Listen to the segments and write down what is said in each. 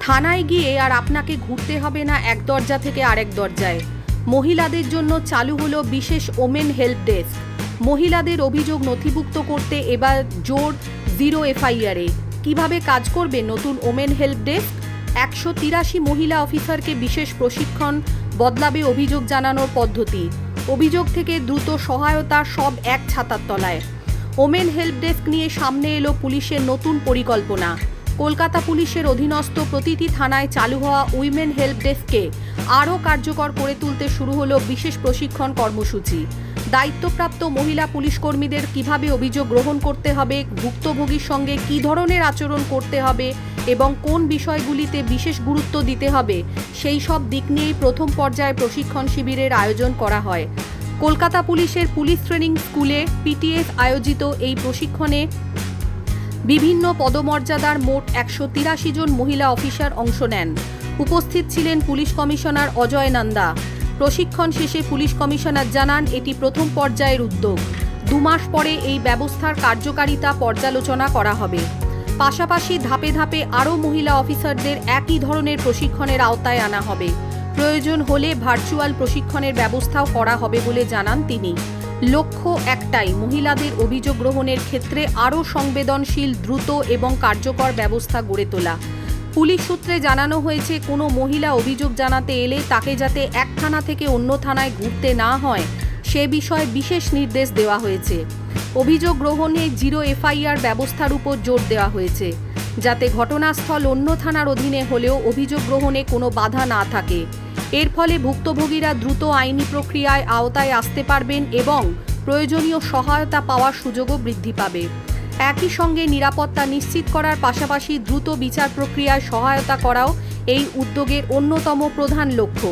থানায় গিয়ে আর আপনাকে ঘুরতে হবে না এক দরজা থেকে আরেক দরজায়। মহিলাদের জন্য চালু হলো বিশেষ ওমেন হেল্প ডেস্ক। মহিলাদের অভিযোগ নথিভুক্ত করতে এবার জোর জিরো এফআইআরে। কিভাবে কাজ করবে নতুন ওমেন হেল্প ডেস্ক? 183 মহিলা অফিসারকে বিশেষ প্রশিক্ষণ, বদলাবে অভিযোগ জানানোর পদ্ধতি। অভিযোগ থেকে দ্রুত সহায়তা, সব এক ছাতার তলায়। ওমেন হেল্প ডেস্ক নিয়ে সামনে এলো পুলিশের নতুন পরিকল্পনা। কলকাতা পুলিশের অধীনস্থ প্রতিটি থানায় চালু হওয়া উইমেন হেল্প ডেস্ককে আরও কার্যকর করে তুলতে শুরু হলো বিশেষ প্রশিক্ষণ কর্মসূচি। দায়িত্বপ্রাপ্ত মহিলা পুলিশকর্মীদের কিভাবে অভিযোগ গ্রহণ করতে হবে, ভুক্তভোগীর সঙ্গে কী ধরনের আচরণ করতে হবে এবং কোন বিষয়গুলিতে বিশেষ গুরুত্ব দিতে হবে, সেই সব দিক নিয়েই প্রথম পর্যায়ে প্রশিক্ষণ শিবিরের আয়োজন করা হয়। কলকাতা পুলিশের পুলিশ ট্রেনিং স্কুলে পিটিএস আয়োজিত এই প্রশিক্ষণে বিভিন্ন পদমর্যাদার মোট 183 জন মহিলা অফিসার অংশ নেন। উপস্থিত ছিলেন পুলিশ কমিশনার অজয় নন্দা। প্রশিক্ষণ শেষে পুলিশ কমিশনার জানান, এটি প্রথম পর্যায়ের উদ্যোগ। 2 মাস পরে এই ব্যবস্থার কার্যকারিতা পর্যালোচনা করা হবে। পাশাপাশি ধাপে ধাপে আরও মহিলা অফিসারদের একই ধরনের প্রশিক্ষণের আওতায় আনা হবে। প্রয়োজন হলে ভার্চুয়াল প্রশিক্ষণের ব্যবস্থাও করা হবে বলে জানান তিনি। লক্ষ্য একটাই, মহিলাদের অভিযোগ গ্রহণের ক্ষেত্রে আরও সংবেদনশীল, দ্রুত এবং কার্যকর ব্যবস্থা গড়ে তোলা। পুলিশ সূত্রে জানানো হয়েছে, কোনো মহিলা অভিযোগ জানাতে এলে তাকে যাতে এক থানা থেকে অন্য থানায় ঘুরতে না হয় সে বিষয়ে বিশেষ নির্দেশ দেওয়া হয়েছে। অভিযোগ গ্রহণে জিরো এফআইআর ব্যবস্থার উপর জোর দেওয়া হয়েছে, যাতে ঘটনাস্থল অন্য থানার অধীনে হলেও অভিযোগ গ্রহণে কোনো বাধা না থাকে। এর ফলে ভুক্তভোগীরা দ্রুত আইনি প্রক্রিয়ায় আওতায় আসতে পারবেন এবং প্রয়োজনীয় সহায়তা পাওয়ার সুযোগও বৃদ্ধি পাবে। একই সঙ্গে নিরাপত্তা নিশ্চিত করার পাশাপাশি দ্রুত বিচার প্রক্রিয়ায় সহায়তা করাও এই উদ্যোগের অন্যতম প্রধান লক্ষ্য।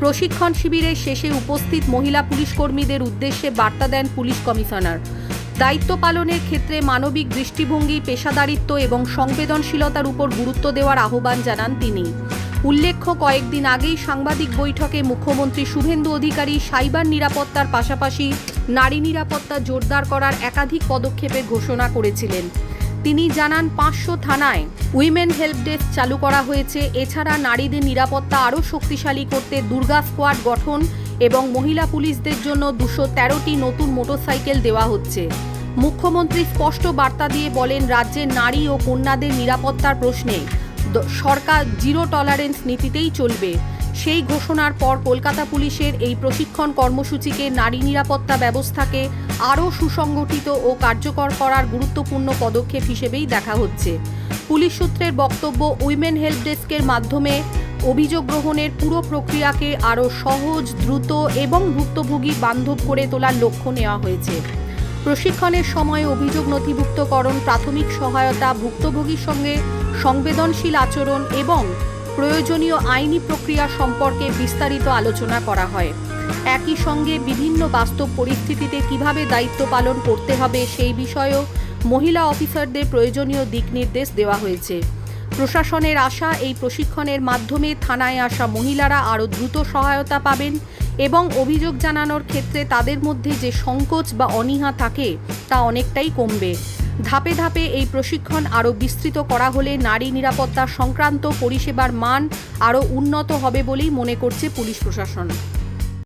প্রশিক্ষণ শিবিরের শেষে উপস্থিত মহিলা পুলিশকর্মীদের উদ্দেশ্যে বার্তা দেন পুলিশ কমিশনার। দায়িত্ব পালনের ক্ষেত্রে মানবিক দৃষ্টিভঙ্গি, পেশাদারিত্ব এবং সংবেদনশীলতার উপর গুরুত্ব দেওয়ার আহ্বান জানান তিনি। উল্লেখ্য, কয়েকদিন আগেই সাংবাদিক বৈঠকে মুখ্যমন্ত্রী শুভেন্দু অধিকারী সাইবার নিরাপত্তার পাশাপাশি নারী নিরাপত্তা জোরদার করার একাধিক পদক্ষেপের ঘোষণা করেছিলেন। তিনি জানান, 500 থানায় উইমেন হেল্প ডেস্ক চালু করা হয়েছে। এছাড়া নারীদের নিরাপত্তা আরও শক্তিশালী করতে দুর্গা স্কোয়াড গঠন এবং মহিলা পুলিশদের জন্য 213টি নতুন মোটরসাইকেল দেওয়া হচ্ছে। মুখ্যমন্ত্রী স্পষ্ট বার্তা দিয়ে বলেন, রাজ্যের নারী ও কন্যাদের নিরাপত্তার প্রশ্নে সরকার জিরো টলারেন্স নীতিতেই চলবে। সেই ঘোষণার পর কলকাতা পুলিশের এই প্রশিক্ষণ কর্মসূচিকে নারী নিরাপত্তা ব্যবস্থাকে আরও সুসংগঠিত ও কার্যকর করার গুরুত্বপূর্ণ পদক্ষেপ হিসেবেই দেখা হচ্ছে। পুলিশ সূত্রের বক্তব্য, উইমেন হেল্প ডেস্কের মাধ্যমে অভিযোগ গ্রহণের পুরো প্রক্রিয়াকে আরও সহজ, দ্রুত এবং ভুক্তভোগী বান্ধব করে তোলার লক্ষ্য নেওয়া হয়েছে। প্রশিক্ষণের সময় অভিযোগ নথিভুক্তকরণ, প্রাথমিক সহায়তা, ভুক্তভোগীর সঙ্গে সংবেদনশীল আচরণ এবং প্রয়োজনীয় আইনি প্রক্রিয়া সম্পর্কে বিস্তারিত আলোচনা করা হয়। একই সঙ্গে বিভিন্ন বাস্তব পরিস্থিতিতে কিভাবে দায়িত্ব পালন করতে হবে সেই বিষয়েও মহিলা অফিসারদের প্রয়োজনীয় দিক নির্দেশ দেওয়া হয়েছে। প্রশাসনের আশা, এই প্রশিক্ষণের মাধ্যমে থানায় আসা মহিলারা আরও দ্রুত সহায়তা পাবেন এবং অভিযোগ জানানোর ক্ষেত্রে তাদের মধ্যে যে সংকোচ বা অনীহা থাকে তা অনেকটাই কমবে। ধাপে ধাপে এই প্রশিক্ষণ আরও বিস্তৃত করা হলে নারী নিরাপত্তা সংক্রান্ত পরিষেবার মান আরও উন্নত হবে বলেই মনে করছে পুলিশ প্রশাসন।